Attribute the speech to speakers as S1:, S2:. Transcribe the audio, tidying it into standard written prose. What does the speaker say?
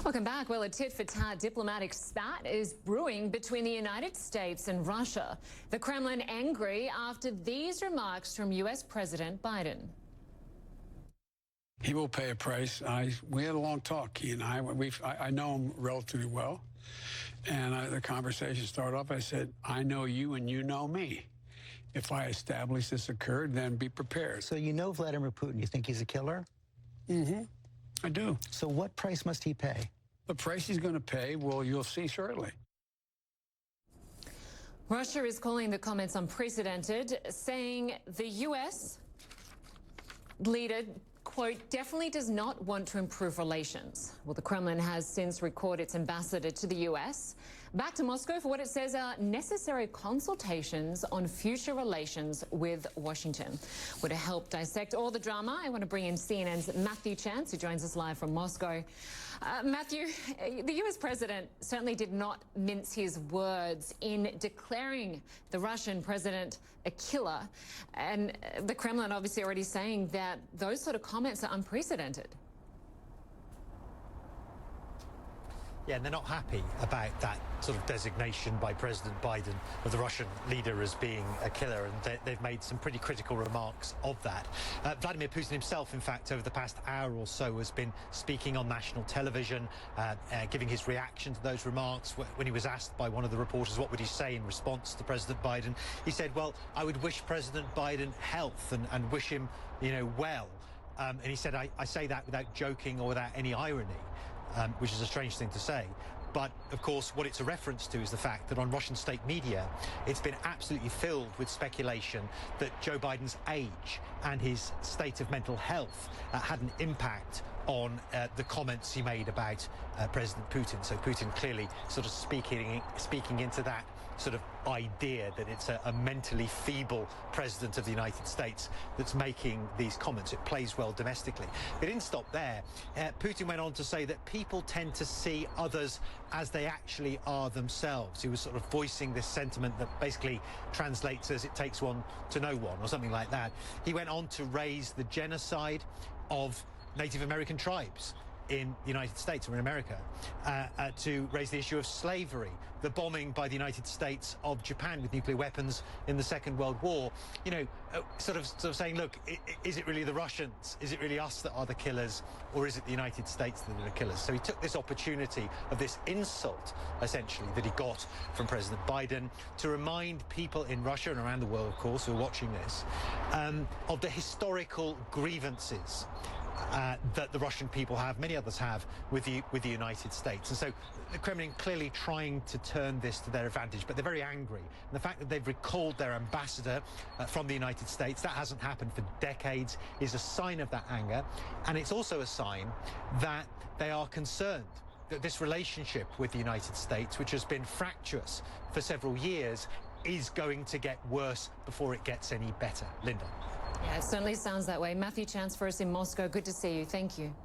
S1: Welcome back. Well, a tit-for-tat diplomatic spat is brewing between the United States and Russia. The Kremlin angry after these remarks from U.S. President Biden.
S2: He will pay a price. We had a long talk, he and I. I know him relatively well. And the conversation started off, I said, I know you and you know me. If I establish this occurred, then be prepared.
S3: So you know Vladimir Putin. You think he's a killer?
S2: Mm-hmm. I do.
S3: So what price must he pay?
S2: The price he's going to pay, well, you'll see shortly.
S1: Russia is calling the comments unprecedented, saying the U.S. leader, quote, definitely does not want to improve relations. Well, the Kremlin has since recalled its ambassador to the U.S. back to Moscow for what it says are necessary consultations on future relations with Washington. Well, to help dissect all the drama, I want to bring in CNN's Mathew Chance, who joins us live from Moscow. Mathew, the U.S. president certainly did not mince his words in declaring the Russian president a killer. And the Kremlin obviously already saying that those sort of comments are unprecedented.
S4: Yeah, and they're not happy about that sort of designation by President Biden of the Russian leader as being a killer, and they've made some pretty critical remarks of that. Vladimir Putin himself, in fact, over the past hour or so has been speaking on national television, giving his reaction to those remarks. When he was asked by one of the reporters what would he say in response to President Biden, he said, well, I would wish President Biden health and wish him, well. And he said, I say that without joking or without any irony. Which is a strange thing to say. But, of course, what it's a reference to is the fact that on Russian state media, it's been absolutely filled with speculation that Joe Biden's age and his state of mental health had an impact on the comments he made about President Putin. So Putin clearly sort of speaking into that sort of idea that it's a mentally feeble president of the United States that's making these comments. It plays well domestically. It didn't stop there. Putin went on to say that people tend to see others as they actually are themselves. He was sort of voicing this sentiment that basically translates as it takes one to know one, or something like that. He went on to raise the genocide of Native American tribes in the United States or in America, to raise the issue of slavery, the bombing by the United States of Japan with nuclear weapons in the Second World War. Sort of saying, look, is it really the Russians? Is it really us that are the killers, or is it the United States that are the killers? So he took this opportunity of this insult, essentially, that he got from President Biden to remind people in Russia and around the world, of course, who are watching this, of the historical grievances that the Russian people have, many others have, with the United States. And so the Kremlin clearly trying to turn this to their advantage, but they're very angry. And the fact that they've recalled their ambassador from the United States, that hasn't happened for decades, is a sign of that anger. And it's also a sign that they are concerned that this relationship with the United States, which has been fractious for several years, is going to get worse before it gets any better. Lynda.
S1: Yeah, it certainly sounds that way. Mathew Chance for us in Moscow. Good to see you. Thank you.